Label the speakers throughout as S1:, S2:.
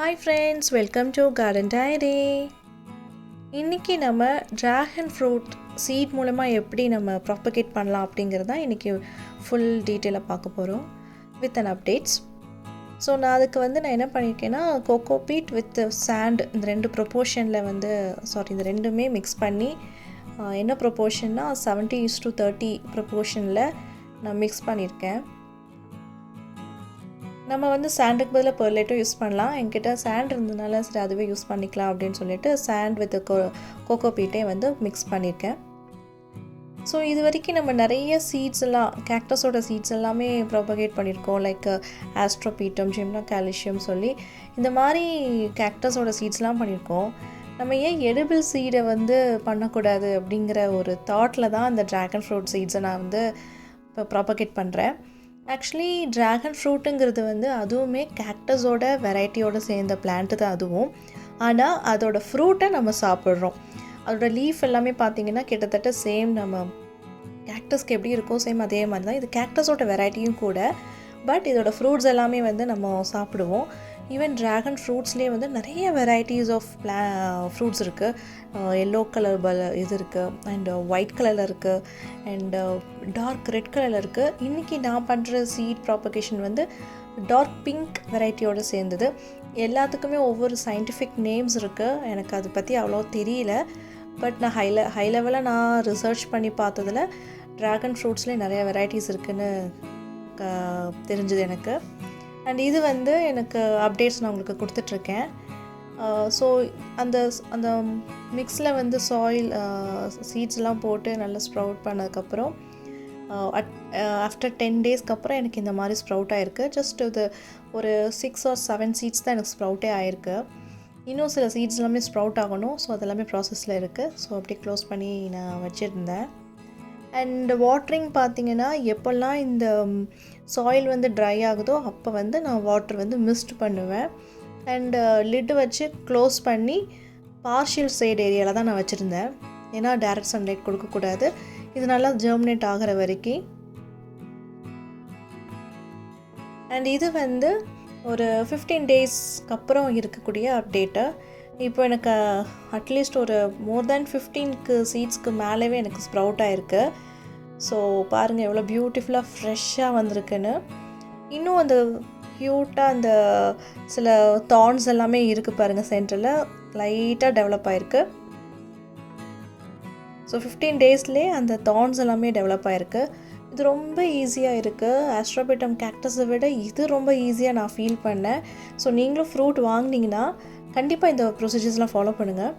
S1: Hi friends, welcome to garden diary. இன்றைக்கி நம்ம dragon fruit seat மூலமாக எப்படி நம்ம ப்ராப்பகேட் பண்ணலாம் அப்படிங்கிறது தான் இன்றைக்கி ஃபுல் டீட்டெயிலாக பார்க்க போகிறோம் வித் அன் அப்டேட்ஸ். ஸோ நான் அதுக்கு நான் என்ன பண்ணியிருக்கேன்னா, கோகோ பீட் வித் சாண்ட் இந்த ரெண்டு ப்ரொப்போர்ஷனில் இந்த ரெண்டுமே மிக்ஸ் பண்ணி என்ன ப்ரொப்போர்ஷன்னா 70:30 ப்ரொப்போர்ஷனில் நான் மிக்ஸ் பண்ணியிருக்கேன். நம்ம சாண்டுக்கு பதிலாக பெர்லைட்டும் யூஸ் பண்ணலாம். என்கிட்ட சாண்ட் இருந்ததுனால சரி அதுவே யூஸ் பண்ணிக்கலாம் அப்படின்னு சொல்லிட்டு சாண்ட் வித் கோகோ பீட்டே மிக்ஸ் பண்ணியிருக்கேன். ஸோ இது வரைக்கும் நம்ம நிறைய சீட்ஸ் எல்லாம் கேக்டஸோட சீட்ஸ் எல்லாமே ப்ராபகேட் பண்ணியிருக்கோம். லைக் ஆஸ்ட்ரோபீட்டம், ஜிம்னா கால்சியம் சொல்லி இந்த மாதிரி கேக்டஸோட சீட்ஸ்லாம் பண்ணியிருக்கோம். நம்ம ஏன் எடிபிள் சீடை பண்ணக்கூடாது அப்படிங்கிற ஒரு தாட்டில் தான் அந்த ட்ராகன் ஃப்ரூட் சீட்ஸை நான் இப்போ ப்ராபகேட் பண்ணுறேன். ஆக்சுவலி ட்ராகன் ஃப்ரூட்டுங்கிறது அதுவுமே கேக்டஸோட வெரைட்டியோடு சேர்ந்த பிளான்ட்டு தான் அதுவும். ஆனால் அதோட ஃப்ரூட்டை நம்ம சாப்பிட்றோம். அதோட லீஃப் எல்லாமே பார்த்திங்கன்னா கிட்டத்தட்ட சேம் நம்ம கேக்டஸ்க்கு எப்படி இருக்கோ சேம் அதே மாதிரி தான். இது கேக்டஸோட வெரைட்டியும் கூட. பட் இதோட ஃப்ரூட்ஸ் எல்லாமே நம்ம சாப்பிடுவோம். ஈவன் ட்ராகன் ஃப்ரூட்ஸ்லேயே நிறைய வெரைட்டிஸ் ஆஃப் ஃப்ரூட்ஸ் இருக்குது. எல்லோ கலர் இது இருக்குது, அண்ட் ஒயிட் கலரில் இருக்குது, அண்ட் டார்க் ரெட் கலரில் இருக்குது. இன்றைக்கி நான் பண்ணுற சீட் ப்ராபகேஷன் டார்க் பிங்க் வெரைட்டியோடு சேர்ந்தது. எல்லாத்துக்குமே ஒவ்வொரு சயின்டிஃபிக் நேம்ஸ் இருக்குது. எனக்கு அதை பற்றி அவ்வளோ தெரியல. பட் நான் ஹை லெவலில் நான் ரிசர்ச் பண்ணி பார்த்ததில் ட்ராகன் ஃப்ரூட்ஸ்லேயே நிறைய வெரைட்டிஸ் இருக்குதுன்னு தெரிஞ்சுது எனக்கு. அண்ட் இது எனக்கு அப்டேட்ஸ் நான் உங்களுக்கு கொடுத்துட்ருக்கேன். ஸோ அந்த அந்த மிக்ஸில் சாயில் சீட்ஸ்லாம் போட்டு நல்லா ஸ்ப்ரவுட் பண்ணதுக்கப்புறம் ஆஃப்டர் 10 டேஸ்க்கு அப்புறம் எனக்கு இந்த மாதிரி ஸ்ப்ரவுட் ஆகிருக்கு. ஜஸ்ட் இது ஒரு 6 or 7 சீட்ஸ் தான் எனக்கு ஸ்ப்ரவுட்டே ஆகிருக்கு. இன்னும் சில சீட்ஸ் எல்லாமே ஸ்ப்ரவுட் ஆகணும். ஸோ அதெல்லாமே ப்ராசஸில் இருக்குது. ஸோ அப்படியே க்ளோஸ் பண்ணி நான் வச்சுருந்தேன். அண்ட் வாட்டரிங் பார்த்திங்கன்னா, எப்போல்லாம் இந்த சாயில் ட்ரை ஆகுதோ அப்போ நான் வாட்டர் மிஸ்ட் பண்ணுவேன். அண்டு லிட்டு வச்சு க்ளோஸ் பண்ணி பார்ஷியல் சைடு ஏரியாவில் தான் நான் வச்சுருந்தேன். ஏன்னா டைரக்ட் சன்லைட் கொடுக்கக்கூடாது. இது நல்லா ஜெர்மினேட் ஆகிற வரைக்கும். அண்ட் இது ஒரு 15 டேஸ்க்கு அப்புறம் இருக்கக்கூடிய அப்டேட்டு. இப்போ எனக்கு அட்லீஸ்ட் ஒரு மோர் தேன் 15 சீட்ஸ்க்கு மேலேவே எனக்கு ஸ்ப்ரவுட் ஆகிருக்கு. ஸோ பாருங்கள் எவ்வளோ பியூட்டிஃபுல்லாக ஃப்ரெஷ்ஷாக வந்திருக்குன்னு. இன்னும் அந்த க்யூட்டாக அந்த சில தார்ன்ஸ் எல்லாமே இருக்குது பாருங்கள், சென்டரில் லைட்டாக டெவலப் ஆகிருக்கு. ஸோ 15 டேஸ்லேயே அந்த தார்ன்ஸ் எல்லாமே டெவலப் ஆகிருக்கு. இது ரொம்ப ஈஸியாக இருக்குது. ஆஸ்ட்ரோபீட்டம் கேக்டஸை விட இது ரொம்ப ஈஸியாக நான் ஃபீல் பண்ணேன். ஸோ நீங்களும் ஃப்ரூட் வாங்கினீங்கன்னா கண்டிப்பாக இந்த ப்ரொசீஜர்ஸ்லாம் ஃபாலோ பண்ணுங்கள்.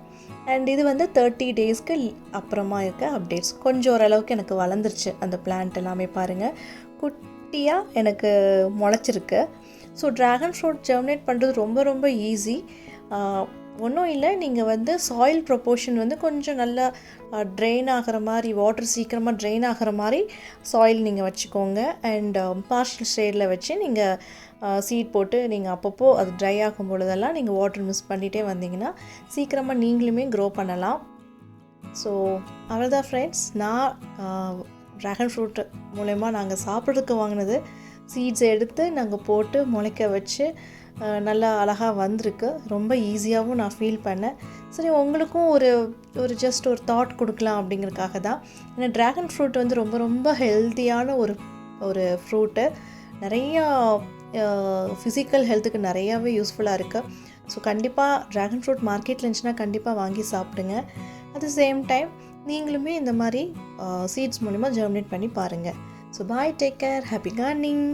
S1: அண்ட் இது 30 டேஸ்க்கு அப்புறமா இருக்க அப்டேட்ஸ். கொஞ்சம் ஓரளவுக்கு எனக்கு வளர்ந்துருச்சு அந்த பிளான்ட் எல்லாமே பாருங்கள், குட்டியாக எனக்கு முளைச்சிருக்கு. ஸோ ட்ராகன் ஃப்ரூட் ஜெர்மினேட் பண்ணுறது ரொம்ப ரொம்ப ஈஸி. ஒன்றும் இல்லை, நீங்கள் சாயில் ப்ரொப்போர்ஷன் கொஞ்சம் நல்லா ட்ரெயின் ஆகிற மாதிரி, வாட்டர் சீக்கிரமாக ட்ரெயின் ஆகிற மாதிரி சாயில் நீங்கள் வச்சுக்கோங்க. அண்ட் பார்ஷியல் ஷேடில் வச்சு நீங்கள் சீட் போட்டு நீங்கள் அப்பப்போ அது ட்ரை ஆகும் பொழுதெல்லாம் நீங்கள் வாட்டர் மிஸ் பண்ணிகிட்டே வந்தீங்கன்னா சீக்கிரமாக நீங்களுமே க்ரோ பண்ணலாம். ஸோ அவ்வளோதான் ஃப்ரெண்ட்ஸ். நான் ட்ராகன் ஃப்ரூட் மூலயமா நாங்கள் சாப்பிட்றதுக்கு வாங்கினது சீட்ஸை எடுத்து நாங்கள் போட்டு முளைக்க வச்சு நல்லா அழகாக வந்திருக்கு. ரொம்ப ஈஸியாகவும் நான் ஃபீல் பண்ணேன். சரி, உங்களுக்கும் ஒரு ஜஸ்ட் ஒரு தாட் கொடுக்கலாம் அப்படிங்கிறதுக்காக தான். ஏன்னா ட்ராகன் ஃப்ரூட் ரொம்ப ரொம்ப ஹெல்த்தியான ஒரு ஃப்ரூட்டு. நிறையா ஃபிசிக்கல் ஹெல்த்துக்கு நிறையாவே யூஸ்ஃபுல்லாக இருக்குது. ஸோ கண்டிப்பாக ட்ராகன் ஃப்ரூட் மார்க்கெட்டில் இருந்துச்சுன்னா கண்டிப்பாக வாங்கி சாப்பிடுங்க. அட் த சேம் டைம் நீங்களுமே இந்த மாதிரி சீட்ஸ் மூலிமா ஜெர்மினேட் பண்ணி பாருங்கள். So bye, take care, happy gardening.